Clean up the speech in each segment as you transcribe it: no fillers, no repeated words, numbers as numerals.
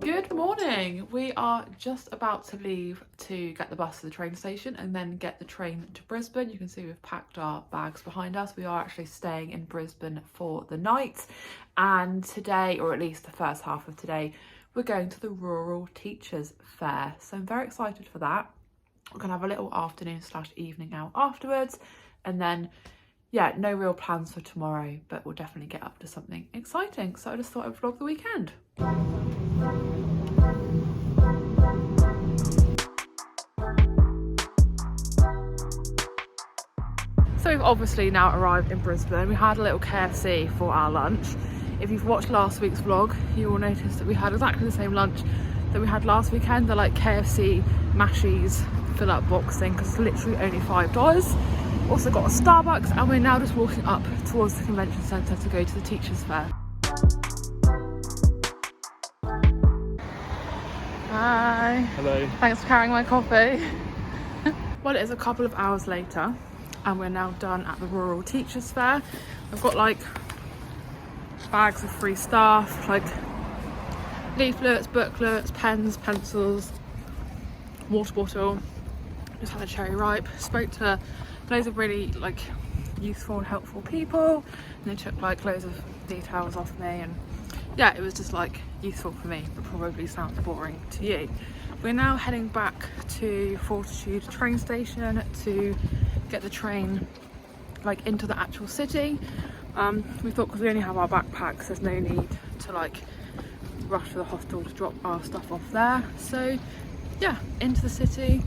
Good morning. We are just about to leave to get the bus to the train station and then get the train to Brisbane. You can see we've packed our bags behind us. We are actually staying in Brisbane for the night, and today, or at least the first half of today, we're going to the Rural Teachers Fair. So I'm very excited for that. We're gonna have a little afternoon / evening out afterwards, and then yeah, no real plans for tomorrow, but we'll definitely get up to something exciting. So I just thought I'd vlog the weekend. So we've obviously now arrived in Brisbane. We had a little KFC for our lunch. If you've watched last week's vlog, you will notice that we had exactly the same lunch that we had last weekend. They're like KFC mashies fill up box thing, because it's literally only $5. Also got a Starbucks, and we're now just walking up towards the convention centre to go to the Teachers Fair. Hi. Hello. Thanks for carrying my coffee. Well, it is a couple of hours later and we're now done at the Rural Teachers Fair. I've got like bags of free stuff, like leaflets, booklets, pens, pencils, water bottle. Just had a cherry ripe. Spoke to loads of really like useful and helpful people, and they took like loads of details off me, and yeah, it was just like useful for me, but probably sounds boring to you. We're now heading back to Fortitude train station to get the train like into the actual city. We thought, because we only have our backpacks, there's no need to like rush to the hostel to drop our stuff off there. So yeah, into the city.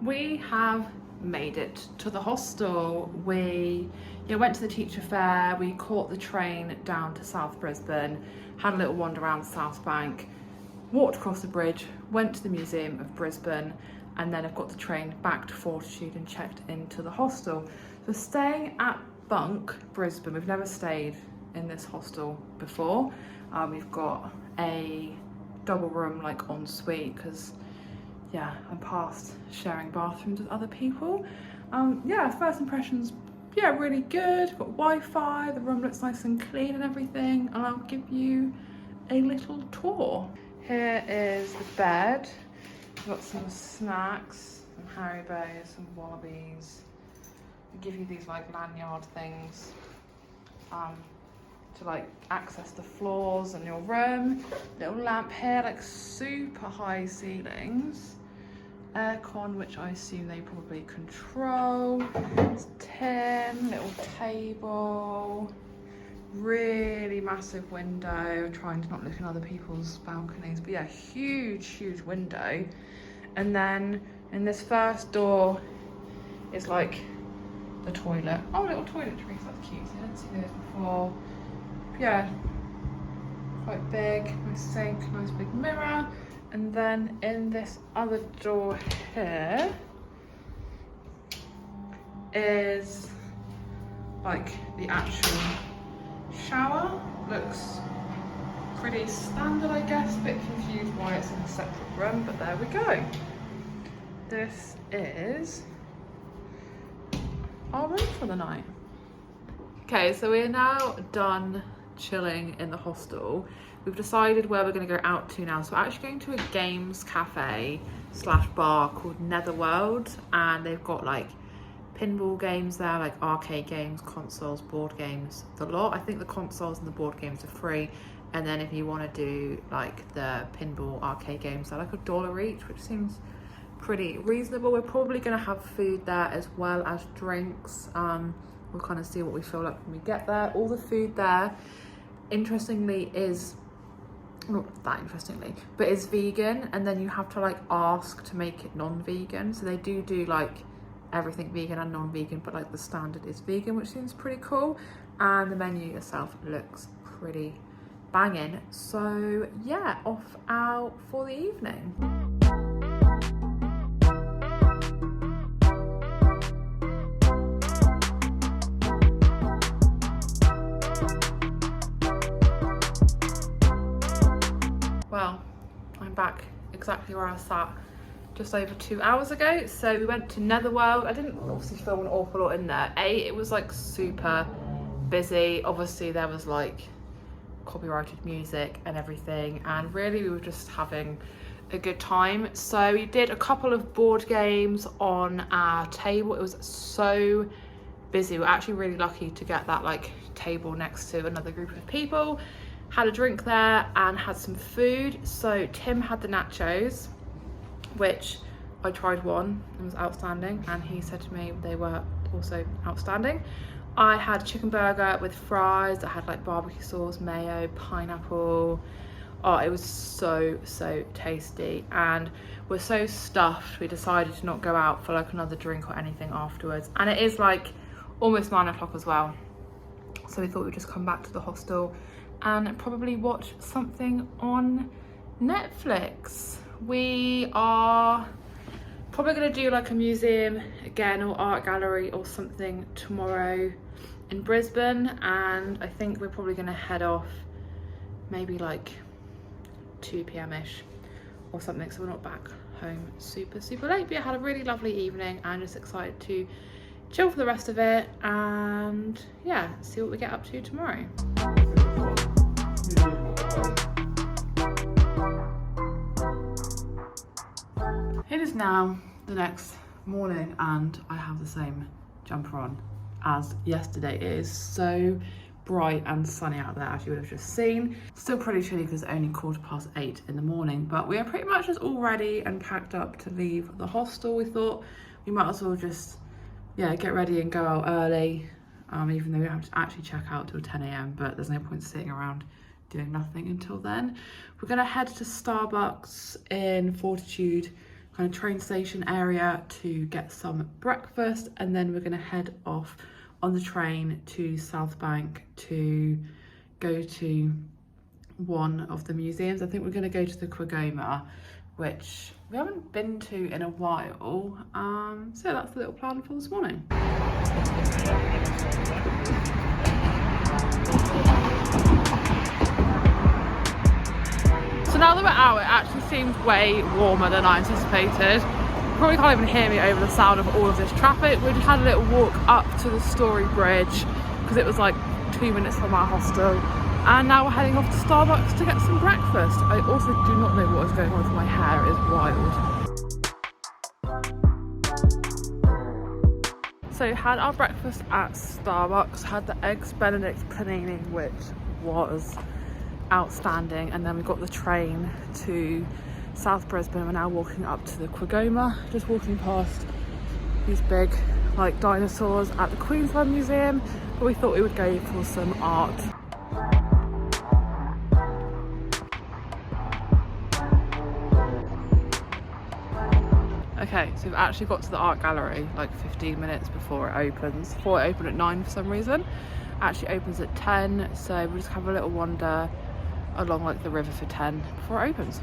We have made it to the hostel. We went to the teacher fair, we caught the train down to South Brisbane, had a little wander around South Bank, walked across the bridge, went to the Museum of Brisbane, and then I've got the train back to Fortitude and checked into the hostel. So staying at Bunk, Brisbane. We've never stayed in this hostel before. We've got a double room like en suite, because yeah, I'm past sharing bathrooms with other people. Yeah, first impressions, yeah, really good. Got Wi-Fi, the room looks nice and clean and everything, and I'll give you a little tour. Here is the bed. We've got some snacks, some Haribos, some Wallabies. We give you these like lanyard things to like access the floors in your room. Little lamp here, like super high ceilings. Aircon, which I assume they probably control. It's tin, little table, really massive window, trying to not look in other people's balconies, but yeah, huge window. And then in this first door is like the toilet. Oh, little toiletries, that's cute. I didn't see those before. Yeah, quite big, nice sink, nice big mirror. And then in this other door here is like the actual shower. Looks pretty standard, I guess. A bit confused why it's in a separate room, but there we go. This is our room for the night. Okay, so we're now done chilling in the hostel. We've decided where we're going to go out to now. So we're actually going to a games cafe / bar called Netherworld, and they've got like pinball games there, like arcade games, consoles, board games, the lot. I think the consoles and the board games are free, and then if you want to do like the pinball arcade games, they're like $1 each, which seems pretty reasonable. We're probably going to have food there as well as drinks. we'll kind of see what we feel like when we get there. All the food there, interestingly, is not that interestingly, but is vegan, and then you have to like ask to make it non-vegan. So they do like everything vegan and non-vegan, but like the standard is vegan, which seems pretty cool. And the menu itself looks pretty banging. So yeah, off out for the evening. Well, I'm back exactly where I sat just over 2 hours ago. So we went to Netherworld. I didn't obviously film an awful lot in there. It was like super busy. Obviously there was like copyrighted music and everything, and really we were just having a good time. So we did a couple of board games on our table. It was so busy. We're actually really lucky to get that like table next to another group of people. Had a drink there and had some food. So Tim had the nachos, which I tried one and was outstanding, and he said to me they were also outstanding. I had a chicken burger with fries that had like barbecue sauce, mayo, pineapple. Oh, it was so tasty, and we're so stuffed we decided to not go out for like another drink or anything afterwards. And it is like almost 9 o'clock as well, so we thought we'd just come back to the hostel and probably watch something on Netflix. We are probably going to do like a museum again or art gallery or something tomorrow in Brisbane, and I think we're probably going to head off maybe like 2 p.m-ish or something, so we're not back home super late. But I had a really lovely evening and just excited to chill for the rest of it and yeah, see what we get up to tomorrow. It is now the next morning and I have the same jumper on as yesterday. It is so bright and sunny out there, as you would have just seen. Still pretty chilly because it's only 8:15 in the morning, but we are pretty much just all ready and packed up to leave the hostel. We thought we might as well just get ready and go out early, even though we don't have to actually check out till 10 a.m, but there's no point sitting around doing nothing until then. We're gonna head to Starbucks in Fortitude kind of train station area to get some breakfast, and then we're gonna head off on the train to South Bank to go to one of the museums. I think we're gonna go to the Quagoma, which we haven't been to in a while. So that's the little plan for this morning. So now that we're out, it actually seems way warmer than I anticipated. You probably can't even hear me over the sound of all of this traffic. We just had a little walk up to the Story Bridge because it was like 2 minutes from our hostel. And now we're heading off to Starbucks to get some breakfast. I also do not know what is going on with my hair. It is wild. So had our breakfast at Starbucks, had the Eggs Benedict panini, which was outstanding, and then we got the train to South Brisbane. We're now walking up to the Quagoma, just walking past these big like dinosaurs at the Queensland Museum, but we thought we would go for some art. Okay, so we've actually got to the art gallery like 15 minutes before it opens. Before it opened at 9 for some reason. It actually opens at 10, so we'll just have a little wander along like the river for 10 before it opens.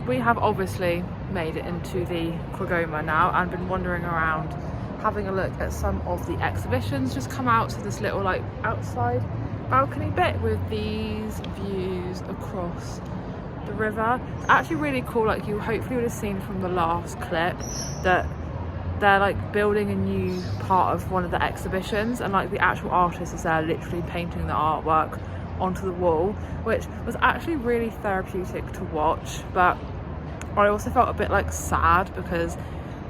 We have obviously made it into the Quagoma now and been wandering around having a look at some of the exhibitions. Just come out to this little like outside balcony bit with these views across the river. It's actually really cool. Like, you hopefully would have seen from the last clip that they're like building a new part of one of the exhibitions, and like the actual artist is there literally painting the artwork onto the wall, which was actually really therapeutic to watch. But I also felt a bit like sad because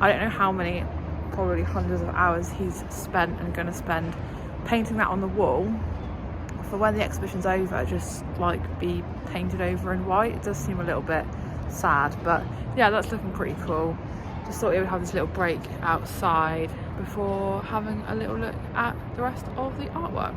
I don't know how many, probably hundreds of hours he's spent and going to spend painting that on the wall for when the exhibition's over, just like be painted over in white. It does seem a little bit sad, but yeah, that's looking pretty cool. Just thought we would have this little break outside before having a little look at the rest of the artwork.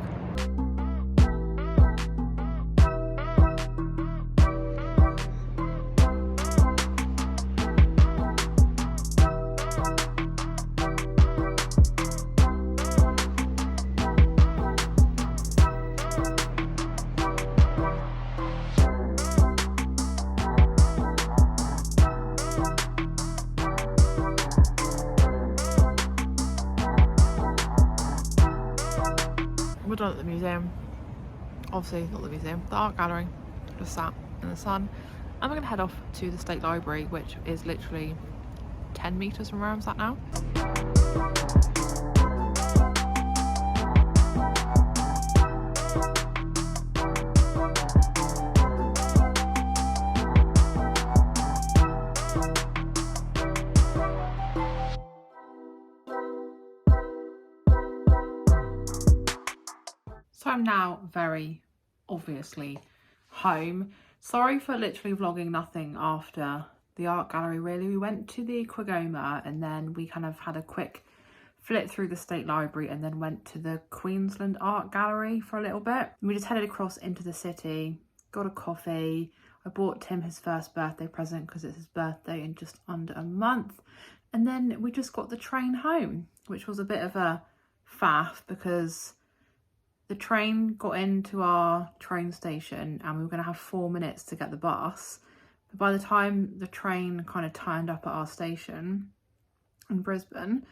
We're done at the museum. Obviously not the museum, the art gallery. Just sat in the sun. And we're gonna head off to the State Library, which is literally 10 metres from where I'm sat now. So I'm now very obviously home. Sorry for literally vlogging nothing after the art gallery really. We went to the Quagoma and then we kind of had a quick flit through the State Library and then went to the Queensland Art Gallery for a little bit. We just headed across into the city, got a coffee. I bought Tim his first birthday present because it's his birthday in just under a month. And then we just got the train home, which was a bit of a faff because the train got into our train station and we were going to have 4 minutes to get the bus. But by the time the train kind of turned up at our station in Brisbane,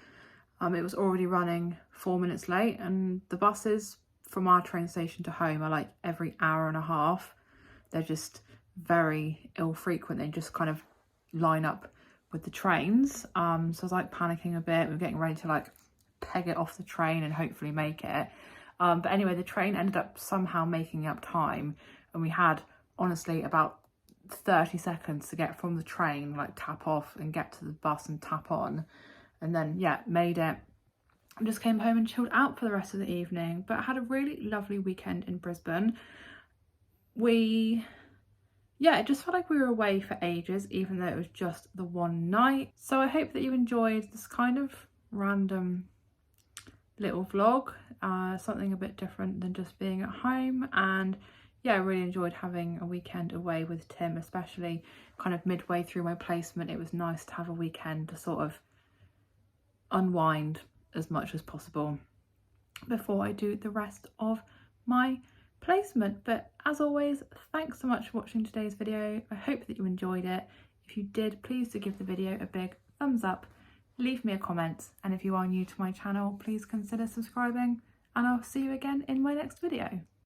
it was already running 4 minutes late, and the buses from our train station to home are like every hour and a half. They're just very ill-frequent. They just kind of line up with the trains. So I was like panicking a bit. We were getting ready to like peg it off the train and hopefully make it. But anyway, the train ended up somehow making up time, and we had honestly about 30 seconds to get from the train, like tap off and get to the bus and tap on, and then yeah, made it. I just came home and chilled out for the rest of the evening, but I had a really lovely weekend in Brisbane. It just felt like we were away for ages, even though it was just the one night. So I hope that you enjoyed this kind of random little vlog, something a bit different than just being at home. And yeah, I really enjoyed having a weekend away with Tim, especially kind of midway through my placement. It was nice to have a weekend to sort of unwind as much as possible before I do the rest of my placement. But as always, thanks so much for watching today's video. I hope that you enjoyed it. If you did, please do give the video a big thumbs up, leave me a comment, and if you are new to my channel, please consider subscribing, and I'll see you again in my next video.